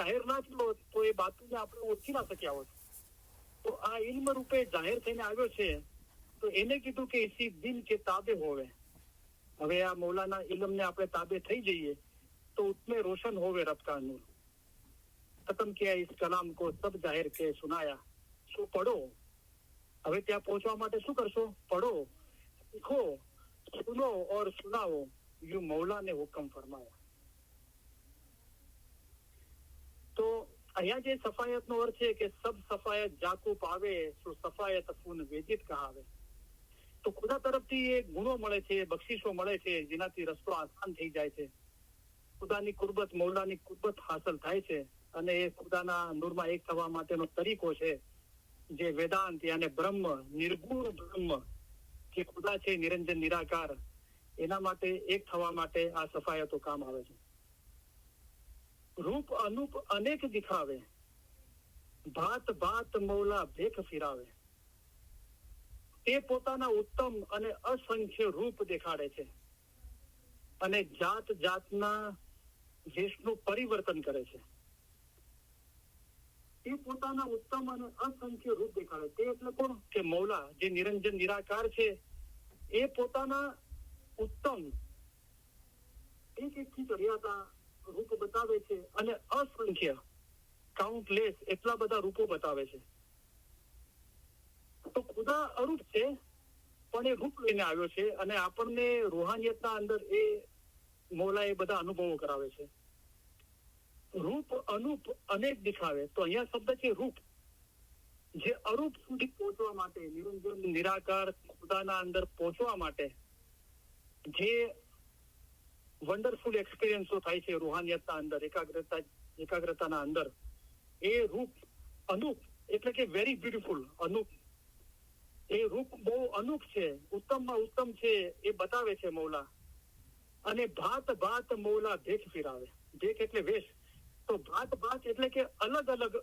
જાહેર ના થયો તો એ બાતુને આપણે ઓળખી ના શક્યા હોત. તો આ ઇલ્મ રૂપે જાહેર થઈને આવ્યો છે, તો એને કીધું કે ઇસી દિલ કે તાબે હોવે. હવે આ મૌલાના ઇલ્મને આપણે તાબે થઈ જઈએ તો ઉતમે રોશન હોવે રબ કા નૂર. ખતમ કિયા ઇસ કલામ કો સબ જાહેર કે સુનાયા. શું પઢો, હવે ત્યાં પહોંચવા માટે શું કરશો? પઢો, શીખો, સુનો ઓર સુનાવો, યુ મૌલા ને હુકમ ફરમાયા. તો અહીંયા જે સફાયત નો અર્થ છે કે સબ સફાયત જાકુ પાવે, સો સફાયત ફૂન વેદિત કહાવે. તો ખુદા તરફથી એ ગુણો મળે છે, બક્ષિશો મળે છે, જેનાથી રસ્તો આસાન થઈ જાય છે. ખુદાની કુરબત, મૌલાની કુરબત હાંસલ થાય છે, અને એ ખુદાના નૂરમાં એક થવા માટેનો તરીકો છે, જે વેદાંત અને બ્રહ્મ, નિર્ગુણ બ્રહ્મ જે ખુદા છે, નિરંજન નિરાકાર, એના માટે એક થવા માટે આ સફાયતો કામ આવે છે. રૂપ અનુપ અનેક દિખાવે, ભાત ભાત મૌલા ભેખ ફિરાવે. તે પોતાના ઉત્તમ અને અસંખ્ય રૂપ દેખાડે છે, અને જાત જાતના વેશનું પરિવર્તન કરે છે. તે પોતાના ઉત્તમ અને અસંખ્ય રૂપ દેખાડે. તે એટલે કોણ? કે મૌલા, જે નિરંજન નિરાકાર છે, એ પોતાના ઉત્તમ એક ચડિયાતા રૂપ બતાવે છે, અને અસંખ્ય કાઉન્ટલેસ એટલા બધા રૂપો બતાવે છે. તો ખુદા અરૂપ છે, પણ એ રૂપ લઈને આવ્યો છે, અને આપણને રૂહાનિયતના અંદર એ મૌલા એ બધા અનુભવો કરાવે છે. રૂપ અનુપ અનેક દિખાવે. તો અહીંયા શબ્દ છે રૂપ, જે અરૂપ સુધી પહોંચવા માટે, નિરંજન નિરાકાર ખુદાના અંદર પહોંચવા માટે જે વન્ડરફુલ એક્સપિરિયન્સો થાય છે રૂહાનિયતના અંદર, એકાગ્રતાના અંદર, એ રૂપ અનુપ એટલે કે વેરી બ્યુટીફુલ. અનુપ, એ રૂપ બહુ અનુપ છે, ઉત્તમમાં ઉત્તમ છે, એ બતાવે છે મૌલા. અને ભાત ભાત મૌલા ભેખ ફિરાવે. ભેખ એટલે વેશ. તો ભાત ભાત એટલે કે અલગ અલગ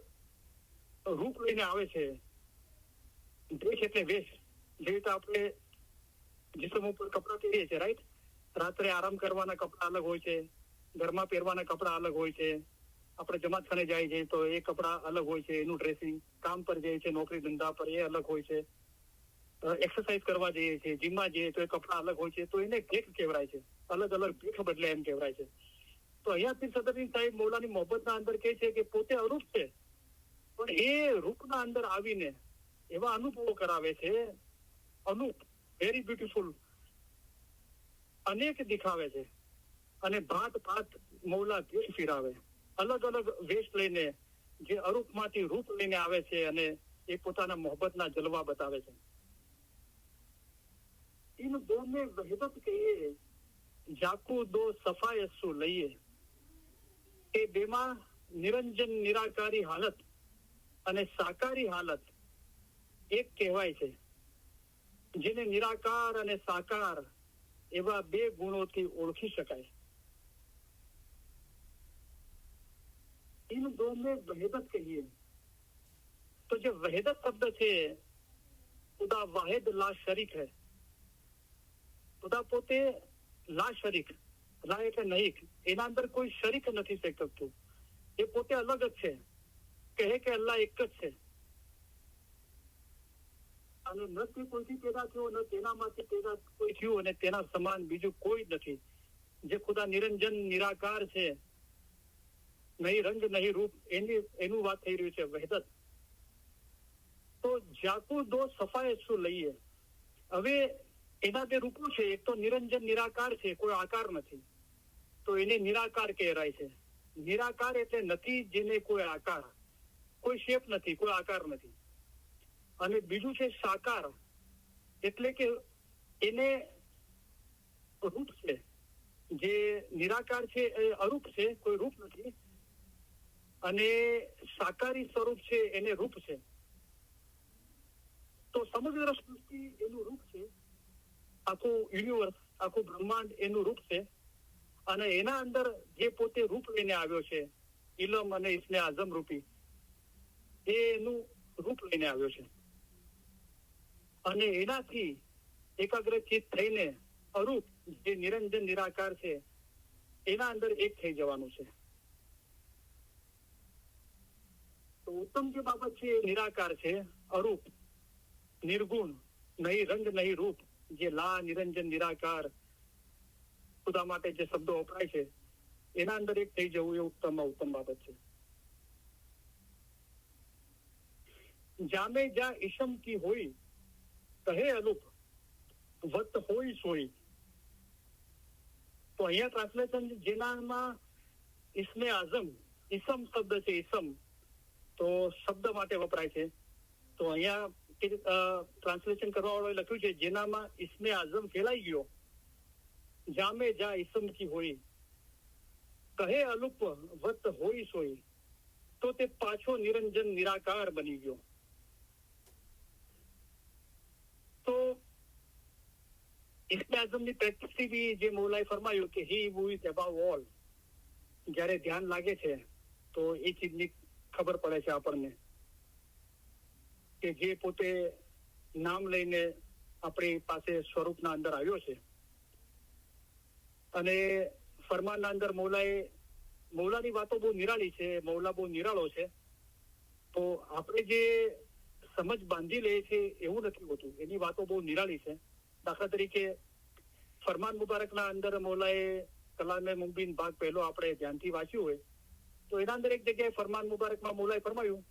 રૂપ લઈને આવે છે. ભેખ એટલે વેશ. જે રીતે આપણે જીસમ ઉપર કપડા પહેરીએ છીએ, રાઈટ? રાત્રે આરામ કરવાના કપડા અલગ હોય છે, ઘરમાં પહેરવાના કપડા અલગ હોય છે, આપણે જમાતખાને જાય છે તો એ કપડા અલગ હોય છે, એનું ડ્રેસિંગ. કામ પર જાય છે, નોકરી ધંધા પર, એ અલગ હોય છે. એક્સરસાઇઝ કરવા જઈએ છીએ, જીમમાં જઈએ તો એ કપડા અલગ હોય છે. તો એને ભેખ કહેવાય છે, અલગ અલગ ભેખ બદલે એમ કહેવાય છે. તો અહીંયા પીર સદરુદ્દીન સાહેબ મૌલાની મોહબ્બતના અંદર કહે છે કે પોતે અરૂપ છે, પણ એ રૂપના અંદર આવીને એવા અનુભવો કરાવે છે. અનુપ, વેરી બ્યુટીફુલ, અનેક દેખાવે છે, અને ભાત ભાત મૌલા ભેખ ફિરાવે. અલગ અલગ વેશ લઈને, જે અરૂપમાંથી રૂપ લઈને આવે છે, અને એ પોતાના મોહબ્બતના જલવા બતાવે છે. इन दो में वहदत कहिए, जाकू दो सफायसु लઈએ. એ બેમાં નિરંજન નિરાકારી હાલત અને સાકારી હાલત એક કહેવાય છે, જેને નિરાકાર અને સાકાર એવા બે ગુણોથી ઓળખી શકાય. इन दो में वहदत कहिए. તો જે વહેદત શબ્દ છે, ખુદા વાહિદ લા શરીક હૈ. ખુદા પોતે લા શરીક, લા એટલે નહીં, એના અંદર કોઈ શરીક નથી શકતું. એ પોતે અલગ જ છે. કહે કે અલ્લાહ એક જ છે, અને ન તે કોઈથી પેદા થયો, ન તેનામાંથી પેદા કોઈ થયું, અને તેના સમાન બીજું કોઈ નથી. જે ખુદા નિરંજન નિરાકાર છે, નહીં રંગ નહીં રૂપ, એનું વાત થઈ રહ્યું છે, વહેદત. તો જાકુ દો સફાય શું લઈએ. હવે એના બે રૂપો છે. એક તો નિરંજન નિરાકાર છે, કોઈ આકાર નથી, તો એને નિરાકાર કહેવાય છે. નિરાકાર એટલે નથી, જેને કોઈ આકાર, કોઈ શેપ નથી, કોઈ આકાર નથી. અને બીજું છે સાકાર, એટલે કે એને રૂપ છે. જે નિરાકાર છે એ અરૂપ છે, કોઈ રૂપ નથી, અને સાકારી સ્વરૂપ છે, એને રૂપ છે. તો સમગ્ર સૃષ્ટિ એનું રૂપ છે, આખું યુનિવર્સ, આખું બ્રહ્માંડ એનું રૂપ છે. અને એના અંદર જે પોતે રૂપ લઈને આવ્યો છે, ઇલમ અને ઇસ્મે આઝમ રૂપી, એ એનું રૂપ લઈને આવ્યો છે. અને એનાથી એકાગ્રચિત થઈને અરૂપ, જે નિરંજન નિરાકાર છે, એના અંદર એક થઈ જવાનું છે. તો ઉત્તમ જે બાબત છે એ નિરાકાર છે, અરૂપ, નિર્ગુણ, નહીં રંગ નહીં રૂપ, જે લા નિરંજન નિરાકાર ખુદા માટે જે શબ્દો વપરાય છે એના અંદર એક થઈ જવું એ ઉત્તમ બાબત છે. જામે જા ઈશમ કી હોય કહે અનુપ વત હોય સોઈ. તો અહીંયા ટ્રાન્સલેશન જેનામાં ઇસ્મે આઝમ ઈસમ શબ્દ છે, ઈસમ તો શબ્દ માટે વપરાય છે. તો અહીંયા ટ્રાન્સલેશન કરવા વાળો લખ્યું છે જેનામાં ઇસ્મે આઝમ ફેલાઈ ગયો, જામે જા ઈસમ કી હોય કહે અલુપ વત હોય સોઈ, તો તે પાછો નિરંજન નિરાકાર બની ગયો. તો ઇસ્મે આઝમની પ્રેક્ટિસથી બી જે મૌલાએ ફરમાયું કે હી હુ ઇઝ અબાવ ઓલ, જ્યારે ધ્યાન લાગે છે તો એ ચીજની ખબર પડે છે આપણને કે જે પોતે નામ લઈને આપણી પાસે સ્વરૂપના અંદર આવ્યો છે. અને ફરમાનના અંદર મૌલાની વાતો બહુ નિરાળી છે, મૌલા બહુ નિરાળો છે. તો આપણે જે સમજ બાંધી લઈએ છીએ એવું નથી હોતું, એની વાતો બહુ નિરાળી છે. દાખલા તરીકે ફરમાન મુબારકના અંદર મૌલાએ કલામે મુબીન ભાગ પહેલો આપણે ધ્યાનથી વાંચ્યું હોય તો એના અંદર એક જગ્યાએ ફરમાન મુબારકમાં મૌલાએ ફરમાયું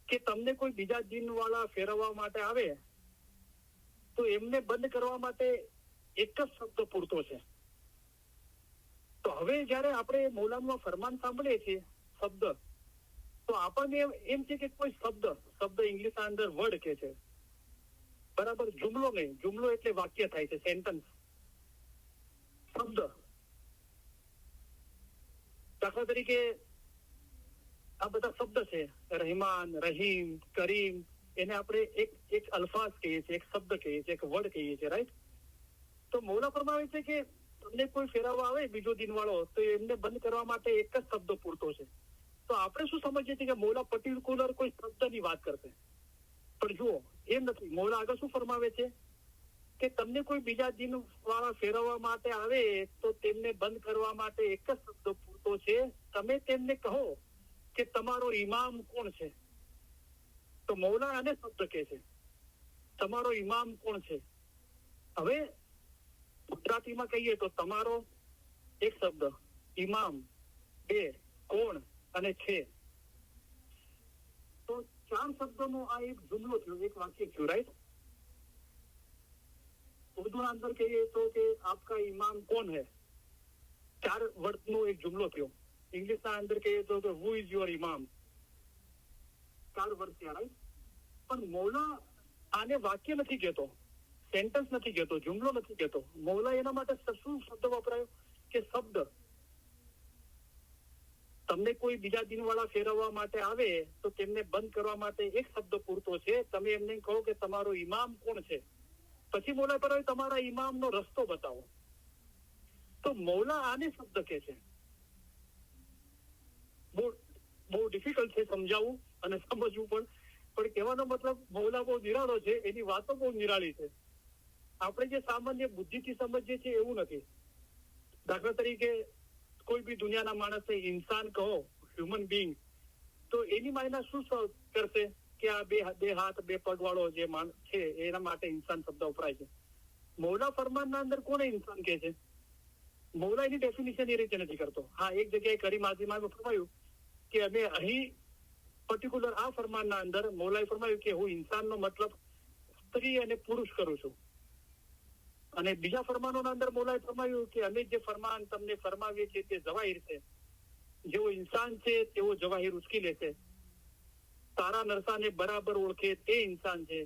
કે તમને કોઈ બીજા જીન વાળા ફેરવવા માટે આવે તો એમને બંધ કરવા માટે એક જ શબ્દ પૂરતો છે. તો હવે જયારે આપણે મૌલાનું ફરમાન સાંભળીએ છીએ શબ્દ, તો આપણને એમ છે કે કોઈ શબ્દ ઇંગ્લિશના અંદર વર્ડ કે છે, બરાબર, જુમલો નહીં. જુમલો એટલે વાક્ય થાય છે, સેન્ટન્સ. શબ્દ દાખલા તરીકે આ બધા શબ્દ છે, રહેમાન, રહીમ, કરીમ, એને આપણે એક અલ્ફાઝ કહીએ છીએ, એક શબ્દ કહીએ છીએ, એક વર્ડ કહીએ છીએ, રાઈટ. તો મૌલા ફરમાવે છે કે તમને કોઈ ફેરવવા આવે બીજો દિન વાળો તો એમને બંધ કરવા માટે એક જ શબ્દ પૂરતો છે. તો આપણે શું સમજીએ છીએ કે મૌલા પર્ટિક્યુલર કોઈ શબ્દની વાત કરશે, પણ જુઓ એમ નથી. મૌલા આગળ શું ફરમાવે છે કે તમને કોઈ બીજા દિન વાળા ફેરવવા માટે આવે તો તેમને બંધ કરવા માટે એક જ શબ્દ પૂરતો છે. તમે તેમને કહો કે તમારો ઇમામ કોણ છે. તો મૌલા આને શબ્દ કહે છે, તમારો ઇમામ કોણ છે. હવે ગુજરાતીમાં કહીએ તો તમારો એક શબ્દ, ઇમામ બે, કોણ અને છે. તો 4 શબ્દનો આ એક જુમલો થયો, એક વાક્ય થયું, રાઈટ. ઉર્દુના અંદર કહીએ તો કે આપકા ઇમામ કોણ હૈ, 4 વર્ડનો એક જુમલો થયો. ઇંગ્લિશના અંદર કહીએ તો who is your Imam, 4 word થયા, રાઈટ. પણ મૌલા આને વાક્ય નથી કહેતો, સેન્ટેન્સ નથી કહેતો, જુમલો નથી કહેતો. મૌલા એના માટે શું શબ્દ વપરાયો કે શબ્દ. તમને કોઈ બીજા દિન વાળા ફેરવવા માટે આવે તો તેમને બંધ કરવા માટે એક શબ્દ પૂરતો છે. તમે એમને કહો કે તમારો ઇમામ કોણ છે. પછી મૌલા પર તમારા ઇમામનો રસ્તો બતાવો. તો મૌલા આને શબ્દ કહે છે. બહુ ડિફિકલ્ટ છે સમજાવવું અને સમજવું, પણ કહેવાનો મતલબ મૌલા બહુ નિરાળો છે, એની વાતો બહુ નિરાળી છે. આપણે જે સામાન્ય બુદ્ધિથી સમજીએ છીએ એવું નથી. દાખલા તરીકે કોઈ બી દુનિયાના માણસને ઇન્સાન કહો, હ્યુમન બીંગ, તો એની માયના શું કરશે કે આ બે હાથ બે પગ વાળો જે માણસ છે એના માટે ઇન્સાન શબ્દ વપરાય છે. મૌલા ફરમાનના અંદર કોને ઇન્સાન કહે છે? મૌલા એની ડેફિનેશન એ રીતે નથી કરતો. હા, એક જગ્યાએ કરીમ આઝીમાં ફરમાયું કે અમે અહીં પર્ટિક્યુલર આ ફરમાનના અંદર મૌલાએ ફરમાયું કે હું ઇન્સાનનો મતલબ સ્ત્રી અને પુરુષ કરું છું. અને બીજા ફરમાનોના અંદર મૌલાએ ફરમાયું કે અમે જે ફરમાન તમને ફરમાવીએ છીએ તે જવાહિર છે. જેવો ઇન્સાન છે તેવો જવાહિર ઉચકી લેશે. તારા નરસાને બરાબર ઓળખે તે ઇન્સાન છે.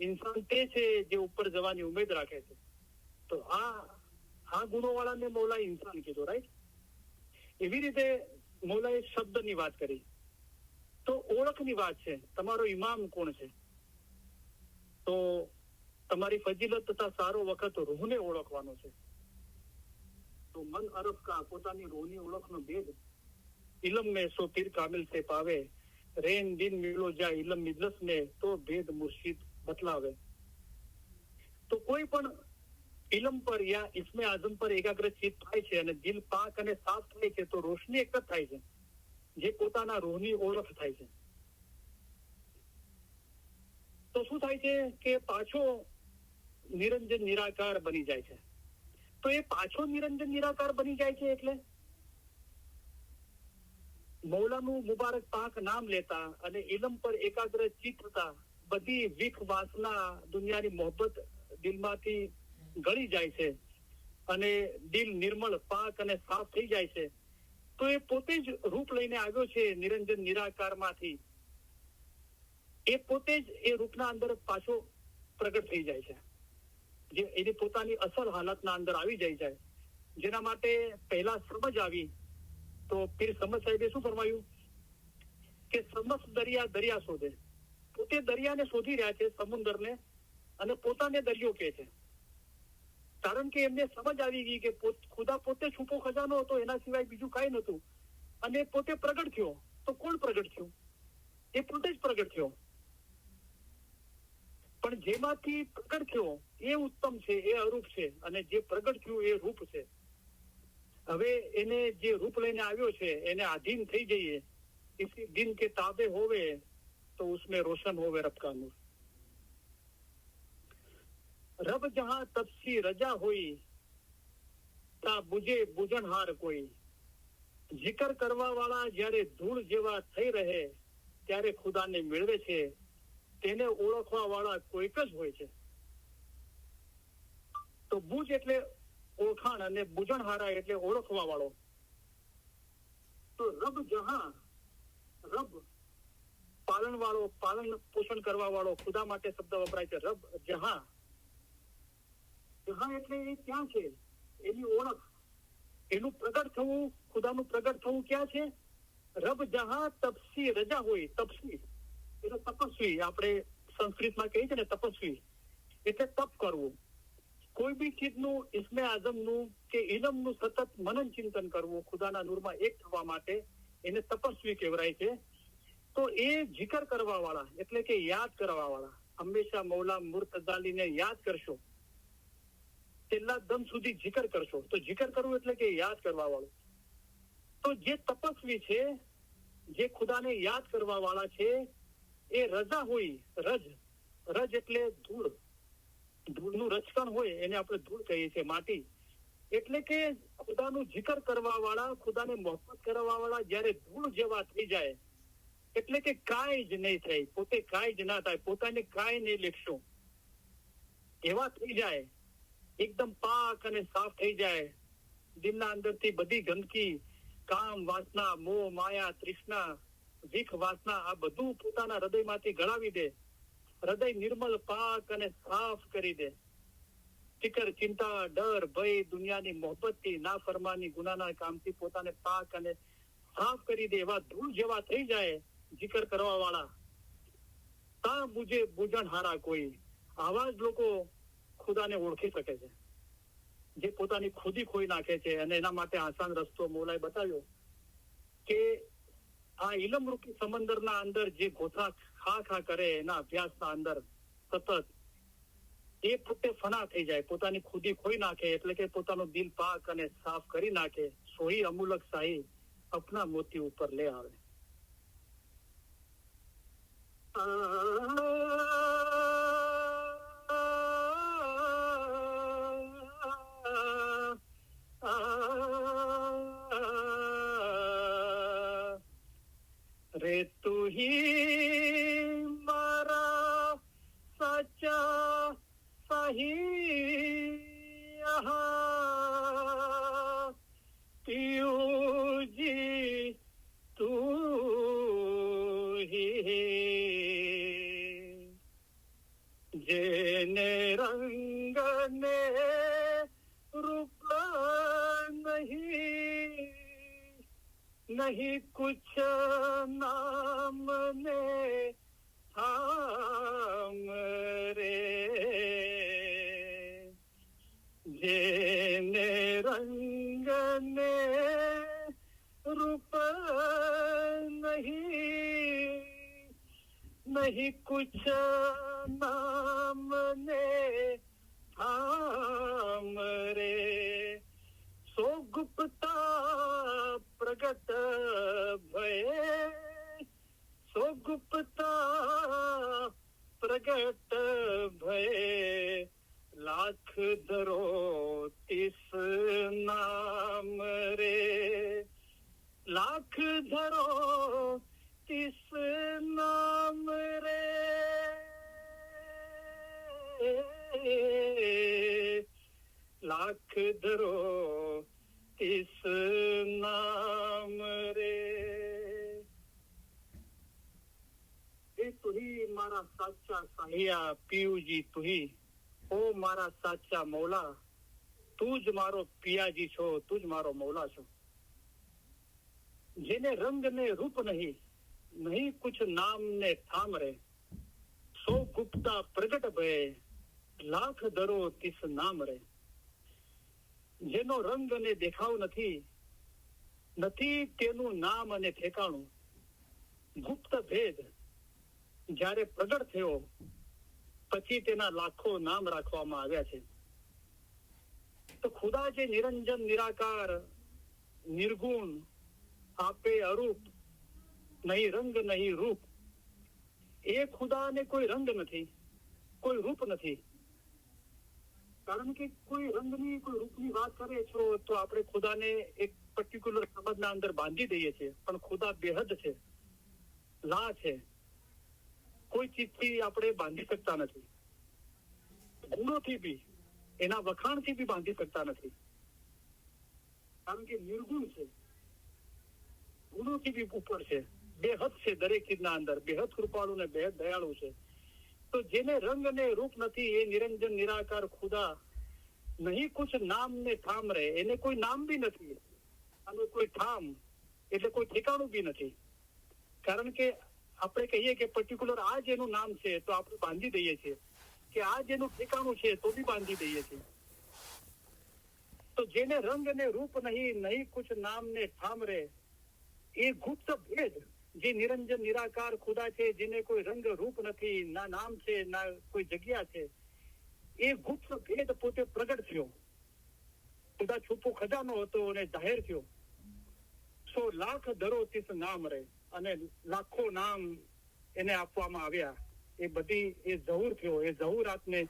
ઇન્સાન તે છે જે ઉપર જવાની ઉમેદ રાખે છે. તો આ ગુણો વાળાને મૌલાએ ઇન્સાન કીધો, રાઈટ. એવી રીતે મૌલાએ શબ્દની વાત કરી. તો ઓળખની વાત છે, તમારો ઇમામ કોણ છે. તો તમારી ફજીલત તથા સારો વખત રૂહને ઓળખવાનો છે. તો મન અરબ કા પોતાની રૂહની ઓળખનો ભેદ ઇલમ में सो पीर कामिल से पावे रेन दिन मिलो जा इलम मिजलस में तो भेद मुर्शिद बतलावे. તો કોઈ પણ ઇલમ પર યા ઇસ્મે આઝમ પર એકાગ્રચિત થાય છે અને દિલ પાક અને સાફ થાય છે તો રોશની એક જ થાય છે, જે પોતાના રૂહની ઓળખ થાય છે. તો શું થાય છે કે પાછો નિરંજન નિરાકાર બની જાય છે. તો એ પાછો નિરંજન નિરાકાર બની જાય છે એટલે મૌલાનું મુબારક પાક નામ લેતા અને ઇલમ પર એકાગ્ર ચિત્ત થતા બધી વિખ વાસના દુનિયાની મોહબ્બત દિલમાંથી ગળી જાય છે અને દિલ નિર્મળ પાક અને સાફ થઈ જાય છે. તો એ પોતે જ રૂપ લઈને આવ્યો છે નિરંજન નિરાકારમાંથી. એ પોતે જ એ રૂપના અંદર પાછો પ્રગટ થઈ જાય છે, જે એની પોતાની અસલ હાલતના અંદર આવી જાય છે. જેના માટે પહેલા સમજ આવી તો પીર સમજ સાહેબે શું ફરમાયું કે સમજ દરિયા દરિયા શોધે. પોતે દરિયાને શોધી રહ્યા છે, સમુદ્રને, અને પોતાને દરિયો કહે છે. કારણ કે એમને સમજ આવી ગઈ કે ખુદા પોતે છુપો ખજાનો હતો, એના સિવાય બીજું કાંઈ નહોતું. અને પોતે પ્રગટ થયો. તો કોણ પ્રગટ થયું? એ પોતે જ પ્રગટ થયો. પણ જેમાંથી પ્રગટ થયો એ ઉત્તમ છે, એ અરૂપ છે, અને જે પ્રગટ થયું એ રૂપ છે. હવે એને જે રૂપ લઈને આવ્યો છે એને આધીન થઈ જઈએ. इसी दिन के ताबे होवे तो उसमें रोशन होवे रब का नूर. रब जहां तपसी रजा होई ता बुझे बुझनहार કોઈ. જિકર કરવા વાળા જ્યારે ધૂળ જેવા થઈ રહે ત્યારે ખુદાને મેળવે છે. તેને ઓળખવા વાળા કોઈક જ હોય છે. તો બુજ એટલે ઓળખાણ અને બુજણહારા એટલે ઓળખવા વાળો. તો રબ જહાં, રબ પાલન વાળો, પાલન પોષણ કરવા વાળો, ખુદા માટે શબ્દ વપરાય છે. રબ જહાં, જહાં એટલે એ ક્યાં છે, એની ઓળખ, એનું પ્રગટ થવું, ખુદાનું પ્રગટ થવું ક્યાં છે? રબ જહાં તપસી રજા હોય. તપસી એટલે તપસ્વી, આપણે સંસ્કૃતમાં કહીએ છીએ ને તપસ્વી એટલે તપ કરવું. કોઈ બી ચીજનું ઇસ્મે આઝમનું કે ઇલમનું સતત મનન ચિંતન કરવું ખુદાના નૂરમાં એક થવા માટે, એને તપસ્વી કહેવાય છે. તો એ જિકર કરવા વાળા એટલે કે યાદ કરવા વાળા. હંમેશા મૌલા મુર્તઝાલીને યાદ કરશો, છેલ્લા દમ સુધી જિકર કરશો. તો જિકર કરવું એટલે કે યાદ કરવા વાળું. તો જે તપસ્વી છે, જે ખુદાને યાદ કરવા વાળા છે, એ રજા હોય. રજ, રજ એટલે ધૂળ, ધૂળનું રચકણ હોય એને આપણે ધૂળ કહીએ છીએ, માટી. એટલે કે ખુદાનું જિકર કરવા વાળા, ખુદાને મોહબ્બત કરવા વાળા જયારે ધૂળ જેવા થઈ જાય, એટલે કે કાંઈ જ નહીં થાય, પોતે કાંઈ જ ના થાય, પોતાને કાંઈ નહીં લેખશો, એવા થઈ જાય, એકદમ પાક અને સાફ થઈ જાય. દિલના અંદરથી બધી ગંદકી, કામ વાસના, મોહ માયા તૃષ્ણા, વિખ વાસના, આ બધું પોતાના હૃદયમાંથી ગળાવી દે. હૃદય નિર્મલ પાક અને સાફ કરી દે. ફિકર, ચિંતા, ડર, ભય, દુનિયાની મોહબ્બતથી, ના ફરમાની, ગુનાના કામથી પોતાને પાક અને સાફ કરી દે. એવા ધૂળ જેવા થઈ જાય જિકર કરવા વાળા. તા મુજે બુજણહારા કોઈ. આવા જ લોકો ખુદાને ઓળખી શકે છે, જે પોતાની ખુદી ખોઈ નાખે છે. અને એના માટે આસાન રસ્તો મૌલાએ બતાવ્યો કે આ ઇલમ રૂપી સમંદરના અંદર જે ગોથા ખા ખા કરે, એના અભ્યાસના અંદર સતત એ પોતે ફના થઈ જાય, પોતાની ખુદી ખોઈ નાખે, એટલે કે પોતાનું દિલ પાક અને સાફ કરી નાખે. સોહી અમુલક શાહી અપના મોતી ઉપર લે આવે. रे तू ही मारा सच्चा सही यहाँ पीयूँ जी तू ही जेने रंग ने रूप नहीं, नहीं कुछ नाम ने थाम रे, जेने रंग ने रूप नहीं, नहीं कुछ नाम ने थाम रे, सो गुप्ता प्रगट भये, सो गुप्ता प्रगट ધરો તિસ નામ રે, લાખ ધરો તિસ નામ રે, લાખ ધરો તિસ નામ રે. એ તુહી મારા સાચા સાહિયા પીયુજી તુહી, ઓ મારા સાચા મૌલા, તું જ મારો પિયાજી છો, તું જ મારો મૌલા છો. જેને રંગ ને રૂપ નહીં, નહીં કુછ નામ ને થામ રે, સો ગુપ્તા પ્રગટ ભય, લાખ ધરો તિસ નામ રે. જેનો રંગ અને દેખાવ નથી, નથી તેનું નામ અને ઠેકાણું, ગુપ્ત ભેદ જ્યારે પ્રગટ થયો પછી તેના લાખો નામ રાખવામાં આવ્યા છે. તો ખુદા જે નિરંજન નિરાકાર નિર્ગુણ આપે અરૂપ, નહીં રંગ નહીં રૂપ, એ ખુદાને કોઈ રંગ નથી, કોઈ રૂપ નથી. કારણ કે કોઈ રંગની કોઈ રૂપની વાત કરે છો તો આપણે ખુદાને એક પર્ટિક્યુલર સમજના અંદર બાંધી દઈએ છીએ, પણ ખુદા બેહદ છે, લા છે, કોઈ ચીજથી આપણે બાંધી શકતા નથી. ગુણોથી બી, એના વખાણથી બી બાંધી શકતા નથી, કારણ કે નિર્ગુણ છે, ગુણોથી બી ઉપર છે, બેહદ છે, દરેક ચીજના અંદર બેહદ કૃપાળુ ને બેહદ દયાળુ છે. તો જેને રંગ ને રૂપ નથી, એ નિરંજન નિરાકાર ખુદા, નહીં કુછ નામ ને ઠામ રહે, એને કોઈ નામ બી નથી અને કોઈ ઠામ એટલે કોઈ ઠેકાણું બી નથી. કારણ કે આપણે કહીએ કે પર્ટિક્યુલર આ જ એનું નામ છે તો આપણે બાંધી દઈએ છીએ, કે આ જ એનું ઠેકાણું છે તો બી બાંધી દઈએ છીએ. તો જેને રંગ ને રૂપ નહીં, નહીં કુછ નામ ને ઠામ રહે, એ ગુપ્ત ભેદ જે નિરંજન નિરાકાર ખુદા છે, જેને કોઈ રંગ રૂપ નથી, ના નામ છે, ના કોઈ જગ્યા છે, એ ગુપ્ત ભેદ પોતે પ્રગટ થયો. ખુદા છુપો ખજાનો હતો અને જાહેર થયો. 100 લાખ ધરો તિસ નામ રે, અને લાખો નામ એને આપવામાં આવ્યા. એ બધી એ ઝહૂર થયો, એ ઝહૂરાતને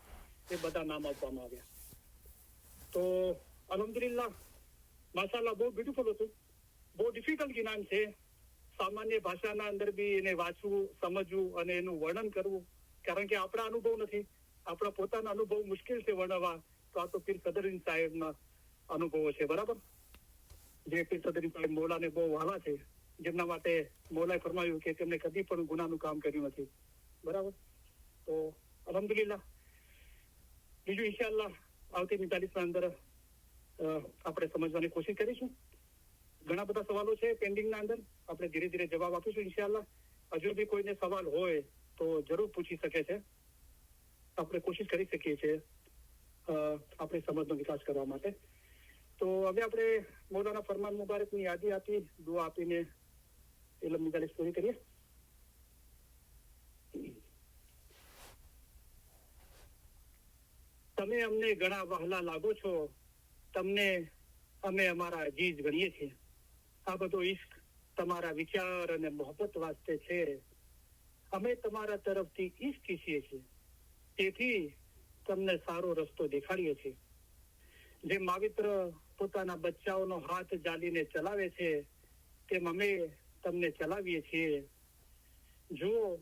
એ બધા નામ આપવામાં આવ્યા. તો અલ્હમ્દુલિલ્લાહ, માશાઅલ્લાહ, બહુ બ્યુટીફુલ હતું. બહુ ડિફિકલ્ટ જ્ઞાન છે. સામાન્ય ભાષાના અંદર બી એને વાંચવું, સમજવું અને એનું વર્ણન કરવું, કારણ કે આપણા અનુભવ નથી, આપણા પોતાના અનુભવ મુશ્કેલ છે વર્ણવવા. તો આ તો પીર સદરુદ્દીન સાહેબના અનુભવો છે, બરાબર. જે પીર સદરુદ્દીન સાહેબ મૌલાને બહુ વહાલા છે, જેમના માટે મૌલાએ ફરમાયું કે તેમને કદી પણ ગુનાનું કામ કર્યું નથી, બરાબર. તો અલ્હમ્દુલિલ્લાહ, બીજું ઇન્શાઅલ્લાહ આવતી 45 અંદર આપણે સમજવાની કોશિશ કરીશું. ઘણા બધા સવાલો છે પેન્ડિંગના અંદર, આપણે ધીરે ધીરે જવાબ આપીશું ઇન્શાઅલ્લાહ. હજુ બી કોઈને સવાલ હોય તો જરૂર પૂછી શકે છે, આપણે કોશિશ કરી શકીએ છીએ આપણે સમજનો વિકાસ કરવા માટે. તો હવે આપણે મૌલાના ફરમાન મુબારકની યાદી આપી, દુઆ આપીને ઇલ્મ મજાલિસ પૂરી કરીએ. તમે અમને ઘણા વહાલા લાગો છો, તમને અમે અમારા અજીજ ગણીએ છીએ. આ બધો ઈશ્ક તમારા વિચાર અને મોહબ્બત વાસ્તે છે. અમે તમારા તરફથી ઈશ્ક ઈચ્છીએ છીએ, તેથી તમને સારો રસ્તો દેખાડીએ છીએ. જે માવિત્ર પોતાના બચ્ચાઓનો હાથ જાલીને ચલાવે છે, તેમ અમે તમને ચલાવીએ છીએ. જુઓ,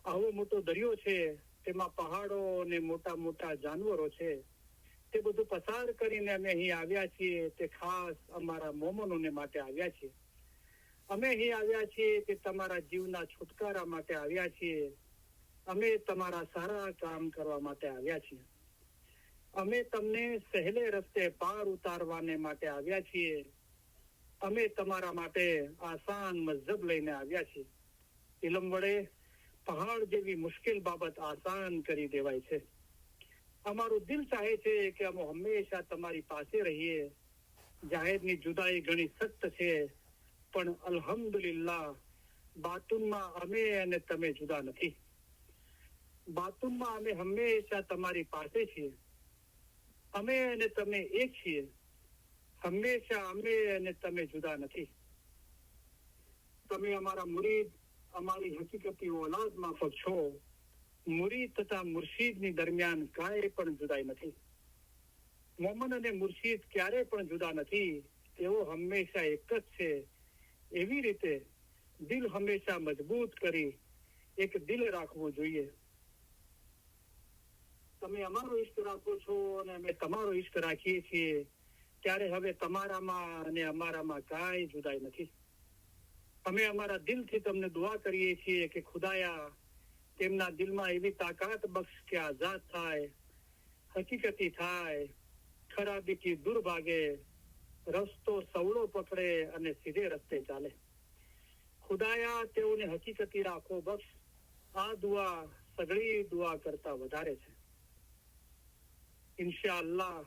આવો મોટો દરિયો છે, તેમાં પહાડો અને મોટા મોટા જાનવરો છે. તે બધું પસાર કરીને અમે અહીં આવ્યા છીએ, તે ખાસ અમારા મોમનોને માટે આવ્યા છીએ. અમે અહીં આવ્યા છીએ તે તમારા જીવના છુટકારા માટે આવ્યા છીએ. અમે તમારા સારા કામ કરવા માટે આવ્યા છીએ. અમે તમને સહેલે રસ્તે પાર ઉતારવાને માટે આવ્યા છીએ. અમે તમારા માટે આસાન મઝહબ લઈને આવ્યા છીએ. ઇલમ વડે પહાડ જેવી મુશ્કેલ બાબત આસાન કરી દેવાય છે. અમારું દિલ ચાહે છે કે અમે હંમેશા તમારી પાસે રહીએ. જાહેરની જુદાઈ ઘણી સખ્ત છે, પણ અલ્હમ્દુલિલ્લાહ બાતુનમાં અમે અને તમે જુદા નથી. બાતુનમાં અમે હંમેશા તમારી પાસે છીએ. અમે અને તમે એક છીએ. હંમેશા અમે અને તમે જુદા નથી. તમે અમારા મુરીદ, અમારી હકીકતી ઓલાદ માફક છો. મુરીદ તથા મુર્શીદની દરમિયાન કાંઈ પણ જુદાઈ નથી. મોમન અને મુર્શિદ ક્યારે પણ જુદા નથી, તેઓ હંમેશા એક જ છે. એવી રીતે દિલ હંમેશા મજબૂત કરી એક દિલ રાખવું જોઈએ. તમે અમારો ઈષ્ટ રાખો છો અને અમે તમારો ઈષ્ટ રાખીએ છીએ, ત્યારે હવે તમારામાં અને અમારામાં કાંઈ જુદાઈ નથી. અમે અમારા દિલથી તમને દુઆ કરીએ છીએ કે ખુદાયા તેમના દિલમાં એવી તાકાત બક્ષ કે આઝાદ થાય, હકીકતી થાય, ખરાબીથી દૂર ભાગે, રસ્તો સવળો પકડે અને સીધે રસ્તે ચાલે. ખુદાયા તેઓને હકીકતી રાખો બક્ષ. આ દુઆ સગળી દુઆ કરતા વધારે છે. ઇન્શાઅલ્લાહ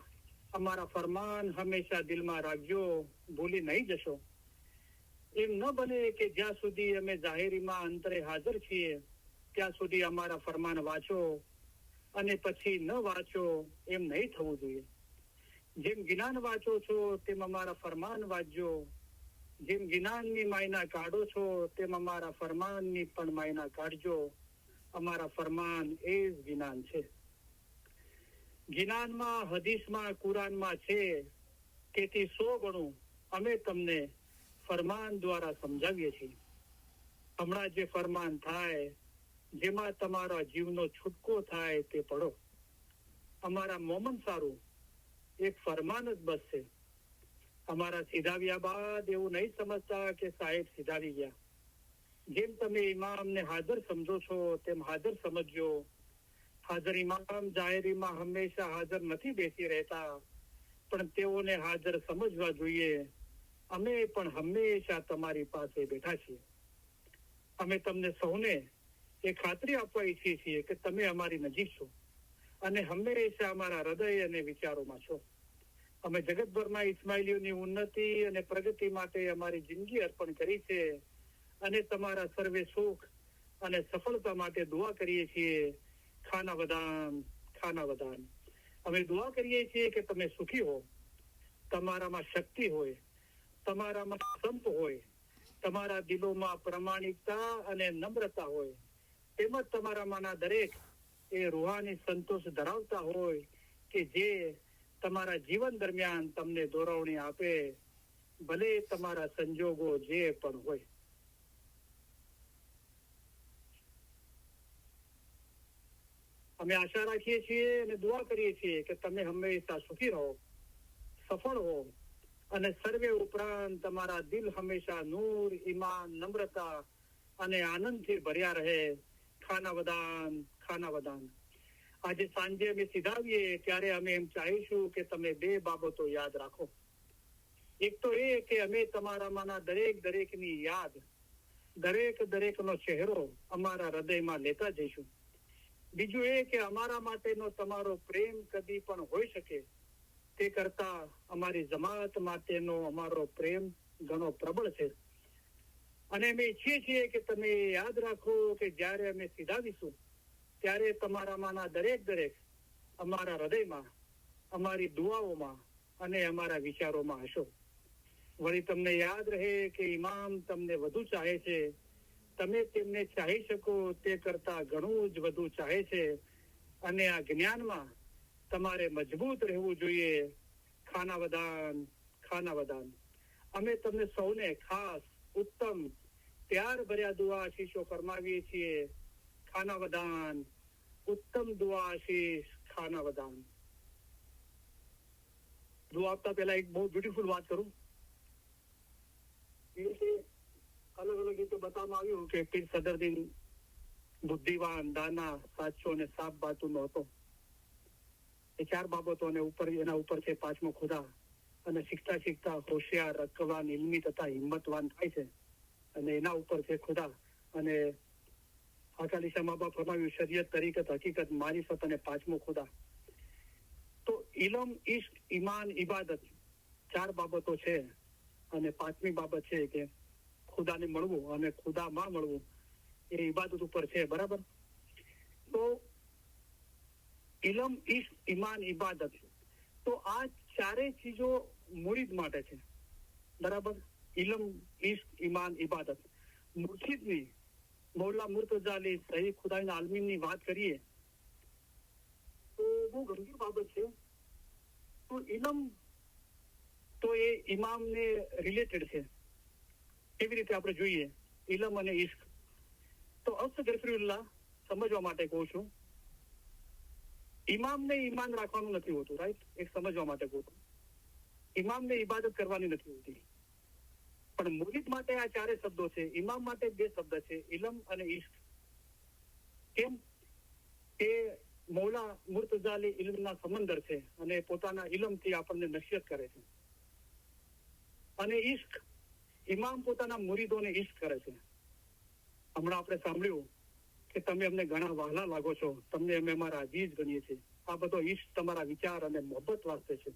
અમારા ફરમાન હંમેશા દિલમાં રાખજો, ભૂલી નહીં જશો. એમ ન બને કે જ્યાં સુધી અમે જાહેરીમાં અંતરે હાજર છીએ ત્યાં સુધી અમારા ફરમાન વાંચો અને પછી ન વાંચો, એમ નહીં થવું જોઈએ. જેમ જ્ઞાન વાંચો છો તેમ અમારા ફરમાન વાંચજો. જેમ જ્ઞાનની માયના કાઢો છો તેમ અમારા ફરમાનની પણ માયના કાઢજો. અમારા ફરમાન એ જ જ્ઞાન છે. જ્ઞાનમાં, હદીસમાં, કુરાનમાં છે, તેથી 100 ગણું અમે તમને ફરમાન દ્વારા સમજાવીએ છીએ. હમણાં જે ફરમાન થાય, જેમાં તમારા જીવનો છૂટકો થાય તે પડો. અમારા મોમન સારું એક ફરમાન જ બસ છે. અમારા સીધાવ્યા બાદ એવું નહીં સમજતા કે સાહેબ સીધાવી ગયા. જેમ તમે ઇમામને હાજર સમજો છો તેમ હાજર સમજજો. હાજર ઇમામ જાહેરીમાં હંમેશા હાજર નથી બેસી રહેતા, પણ તેઓને હાજર સમજવા જોઈએ. અમે પણ હંમેશા તમારી પાસે બેઠા છીએ. અમે તમને સૌને એ ખાતરી આપવા ઈચ્છીએ છીએ કે તમે અમારી નજીક છો અને હંમેશા અમારા હૃદય અને વિચારોમાં છો. અમે જગતભરના ઇસ્માઇલીઓની ઉન્નતિ અને પ્રગતિ માટે અમારી જિંદગી અર્પણ કરી છે અને તમારા સર્વે સુખ અને સફળતા માટે દુઆ કરીએ છીએ. ખાના વદાન, ખાના વદાન. અમે દુઆ કરીએ છીએ કે તમે સુખી હો, તમારામાં શક્તિ હોય, તમારામાં સંપ હોય, તમારા દિલોમાં પ્રમાણિકતા અને નમ્રતા હોય, તેમજ તમારામાંના દરેક એ રૂહાની સંતોષ ધરાવતા હોય કે જે તમારા જીવન દરમિયાન તમને દોરવણી આપે, ભલે તમારા સંજોગો જે પણ હોય. અમે આશા રાખીએ છીએ અને દુઆ કરીએ છીએ કે તમે હંમેશા સુખી રહો, સફળ હો અને સર્વે ઉપરાંત તમારા દિલ હંમેશા નૂર, ઈમાન, નમ્રતા અને આનંદથી ભર્યા રહે. ખાના વદાન, ખાના વદાન. આજે સાંજે અમે સીધાવીએ ત્યારે અમે એમ ચાહીશું કે તમે 2 બાબતો યાદ રાખો. એક તો એ કે અમે તમારામાંના દરેકની યાદ, દરેકનો ચહેરો અમારા હૃદયમાં લેતા જઈશું. બીજું એ કે અમારા માટેનો તમારો પ્રેમ કદી પણ હોઈ શકે તે કરતા અમારી જમાત માટેનો અમારો પ્રેમ ઘણો પ્રબળ છે. અને અમે ઈચ્છીએ છીએ કે તમે યાદ રાખો કે જ્યારે અમે સીધાવીશું ત્યારે તમારામાંના દરેક અમારા હૃદયમાં, અમારી દુઆઓમાં અને અમારા વિચારોમાં હશો. વળી તમને યાદ રહે કે ઇમામ તમને વધુ ચાહે છે, તમે તેમને ચાહી શકો તે કરતા ઘણું જ વધુ ચાહે છે. અને આ જ્ઞાનમાં તમારે મજબૂત રહેવું જોઈએ. ખાના વદાન, ખાના વદાન. અમે તમને સૌને ખાસ ઉત્તમ પ્યાર ભર્યા દુઆ આશીષો ફરમાવીએ છીએ. ખાના વદાન, ઉત્તમ દુઆ આશીષ, ખાના વદાન. દુઆ આપતા પહેલા એક બહુ બ્યુટીફુલ વાત કરું. અલગ અલગ રીતે બતાવવામાં આવ્યું કે પીર સદરદીન બુદ્ધિવાન, દાના, સાચો અને સાફ બાતુનો હતો. એ 4 બાબતો અને એના ઉપર છે 5મો ખુદા. અને શીખતા હોશિયાર, અક્કવાન, ઇલ્મી તથા હિંમતવાન થાય છે. અને એના ઉપર છે ખુદા. અને અકાલીશા મા બાપ ફરમાવ્યું શરીયત, તરીકત, હકીકત, મારિફત અને 5મો ખુદા. તો ઇલમ, ઇશ્ક, ઈમાન, ઇબાદત 4 બાબતો છે. અને 5મી બાબત છે કે ખુદાને મળવું અને ખુદામાં મળવું એ ઇબાદત ઉપર છે. બરાબર? તો ઇલમ, ઇશ્ક, ઈમાન, ઇબાદત, તો આ 4 ચીજો મુરીદ માટે છે. બરાબર? ઇલમ, ઇશ્ક, ઈમાન, ઇબાદત. મુર્શિદની, મૌલા મુર્તઝા અલી સહી ખુદાઈના આલમીનની વાત કરીએ તો બહુ ગંભીર બાબત છે. તો તો ઇલમ તો એ ઇમામને રિલેટેડ છે. કેવી રીતે આપણે જોઈએ ઇલમ અને ઇશ્ક, તો અસ્તગફિરુલ્લાહ સમજવા માટે કહું છું. ઇમામને ઈમાન રાખવાનું નથી હોતું, રાઈટ? એક સમજવા માટે કહું છું. ઇમામને ઇબાદત કરવાની નથી હોતી, પણ મુરીદ માટે આ ચારે શબ્દો છે. ઇમામ માટે 2 શબ્દ છે, ઇલમ અને ઇશ્ક. કેમ કે મૌલા મુર્તઝાલી ઇલ્મના સમંદર છે અને પોતાના ઇલમથી આપણને નસીહત કરે છે. અને ઇશ્ક, ઇમામ પોતાના મુરીદોને ઇશ્ક કરે છે. હમણાં આપણે સાંભળ્યું કે તમે અમને ઘણા વહાલા લાગો છો, તમને અમે અમારા અજીજ ગણીએ છીએ. આ બધો ઇશ્ક તમારા વિચાર અને મોહબ્બત વાસ્તે છે.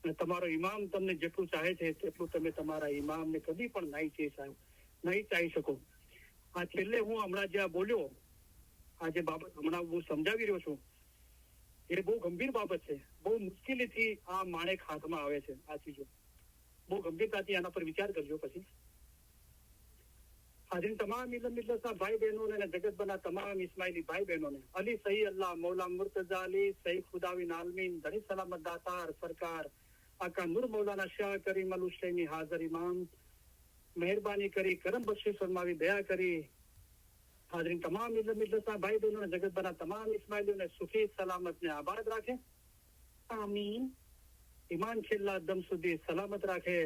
અને તમારો ઇમામ તમને જેટલું ચાહે છે તેટલું તમે તમારા ઇમામને કદી પણ નહીં ચાહી શકો. આ છેલ્લે હું હમણાં જે બોલ્યો, આ જે બાબત હમણાં હું સમજાવી રહ્યો છું, એ બહુ ગંભીર બાબત છે. બહુ મુશ્કેલીથી આ માણેક હાથમાં આવે છે. આ ચીજો બહુ ગંભીરતાથી આના પર વિચાર કરજો. પછી હાજરીન તમામ મિલ્લતના ભાઈ બહેનોને અને જગતભરના તમામ ઇસ્માઇલી ભાઈ બહેનોને અલી સહી અલ્લાહ મૌલા મુર્તઝા અલી સહી ખુદાવીન આલમીન ધણી સલામત દાતાર સરકાર આકા નૂર મૌલાના શાહ કરીમ અલ હુસૈની હાજર ઇમામ મહેરબાની કરી કરમ બક્ષિશ ફરમાવી દયા કરી હાજરીન તમામ મિલ્લતના ભાઈ બહેનોને જગતભરના તમામ ઇસ્માઇલીઓને સુખી સલામત ને આબાદ રાખે. આમીન. ઈમાન છેલ્લા દમ સુધી સલામત રાખે.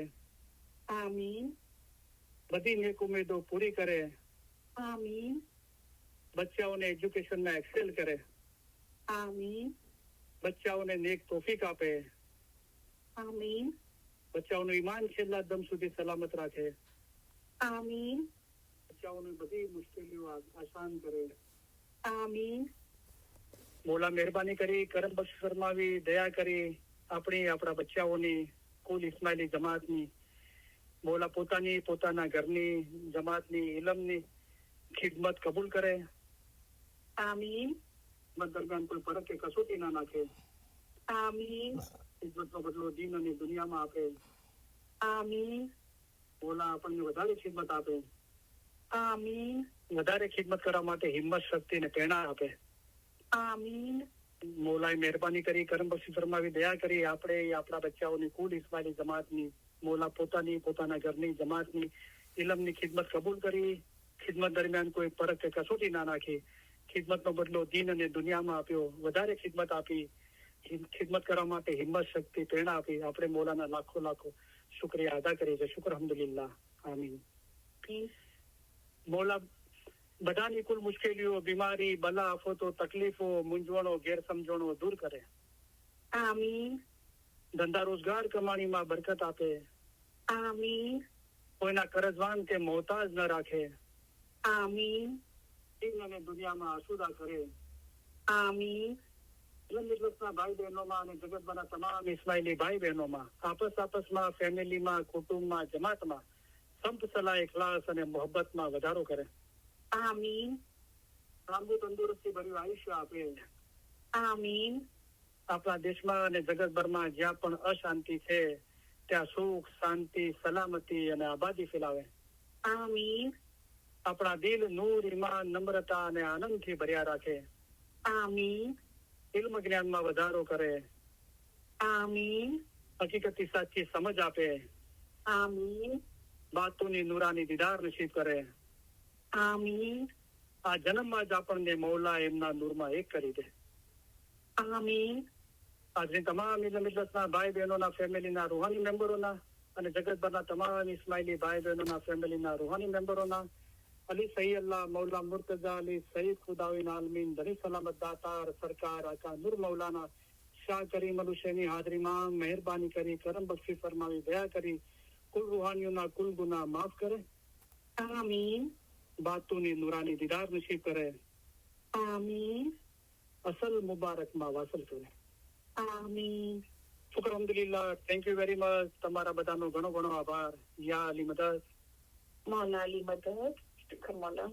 આમીન. બધી નેક ઉમેદો પૂરી કરે. આમીન. બચ્ચાઓને એજ્યુકેશનમાં એક્સેલ કરે. આમીન. બચ્ચાઓને નેક તોફીક આપે. આમીન. બચ્ચાઓનું ઈમાન છેલ્લા દમ સુધી સલામત રાખે. આમીન. બચ્ચાઓની બધી મુશ્કેલીઓ આસાન કરે. આમીન. મોલા મહેરબાની કરી કરમ બક્ષ ફરમાવી દયા કરી આપણા બચ્ચાઓની કુલ ઇસ્માઇલી જમાતની મોલા પોતાના ઘરની જમાતની ઇલમની ખિદમત કબૂલ કરે. આમીન. ખિદમત દરમિયાન કોઈ ફરક કે કસોટી ના નાખે. આમીન. ખિદમતનો બદલો દીન અને દુનિયામાં આપે. આમીન. મોલા આપણને વધારે ખિદમત આપે. આમીન. વધારે ખિદમત કરવા માટે હિંમત, શક્તિ અને પ્રેરણા આપે. આમીન. મોલાએ મહેરબાની કરી કરમ બક્ષી ફરમાવી દયા કરી આપણા બચ્ચાઓની કુલ ઇસ્માઇલી જમાતની મોલા પોતાના ઘરની જમાતની ઇલમની ખિદમત કબૂલ કરી. ખિદમત દરમિયાન કોઈ પરખ કે કસોટી ના નાખી. ખિદમતનો બદલો દીન અને દુનિયામાં આપ્યો. વધારે ખિદમત આપી. ખિદમત કરવા માટે હિંમત, શક્તિ, પ્રેરણા આપી. આપણે મોલાના લાખો શુક્રિયા અદા કરીએ છીએ. શુક્ર અલ્હમ્દુલિલ્લાહ. આમીન. મોલા બધાની કુલ મુશ્કેલીઓ, બીમારી, બલા, આફતો, તકલીફો, મૂંઝવણો, ગેરસમજણો દૂર કરે. આમીન. ધંધા રોજગાર કમાણીમાં બરકત આપે. આમીન. કોઈના કરજવાન કે મોહતાજ ન રાખે. આમીન. દીન અને દુનિયામાં આસુદા કરે. આમીન. ભાઈ બહેનોમાં અને જગતભરના તમામ ઇસ્માઇલી ભાઈ બહેનોમાં આપસમાં, ફેમિલીમાં, કુટુંબમાં, જમાતમાં સંપ સલાહ, ઇખલાસ અને મોહબ્બતમાં વધારો કરે. આમીન. લાંબુ તંદુરસ્તી ભર્યું આયુષ્ય આપે. આમીન. આપણા દેશમાં અને જગતભરમાં જ્યાં પણ અશાંતિ છે ત્યાં સુખ, શાંતિ, સલામતી અને આબાદી ફેલાવે. આમીન. આપણા દિલ નૂર, ઈમાન, નમ્રતા અને આનંદથી ભર્યા રાખે. આમીન. ઇલ્મ જ્ઞાનમાં વધારો કરે. આમીન. હકીકતની સાચી સમજ આપે. આમીન. બાતોની નૂરાની દીદાર નસીબ કરે. આમીન. આ જન્મમાં જ આપણને મૌલા એમના નૂરમાં એક કરી દે. આમીન. આજની તમામ મિલ્લતના ભાઈ બહેનોના ફેમિલીના રૂહાની મેમ્બરોના અને જગતભરના તમામ ઇસ્માઇલી ભાઈ બહેનોના ફેમિલીના રૂહાની મેમ્બરોના અલી સહી અલ્લાહ મૌલા મુર્તઝા અલી સઈદ ખુદાવીન આલમીન ધની સલામત દાતાર સરકાર આકા નૂર મૌલાના શાહ કરીમ અલ હુસૈની હાજરીમાં મહેરબાની કરી કરમ બક્ષી ફરમાવી દયા કરી કુલ રૂહાનીઓના કુલ ગુનાહ માફ કરે. આમીન. બાતોની નૂરાની દીદાર નસીબ કરે. આમીન. અસલ મુબારકમાં વાસલ કરે. આમીન. શુક્ર અલ્હમ્દુલિલ્લાહ. Thank you very much. તમારા બધાનો ઘણો આભાર. યા અલી મદદ. મૌલા અલી મદદ. શુક્ર મૌલા.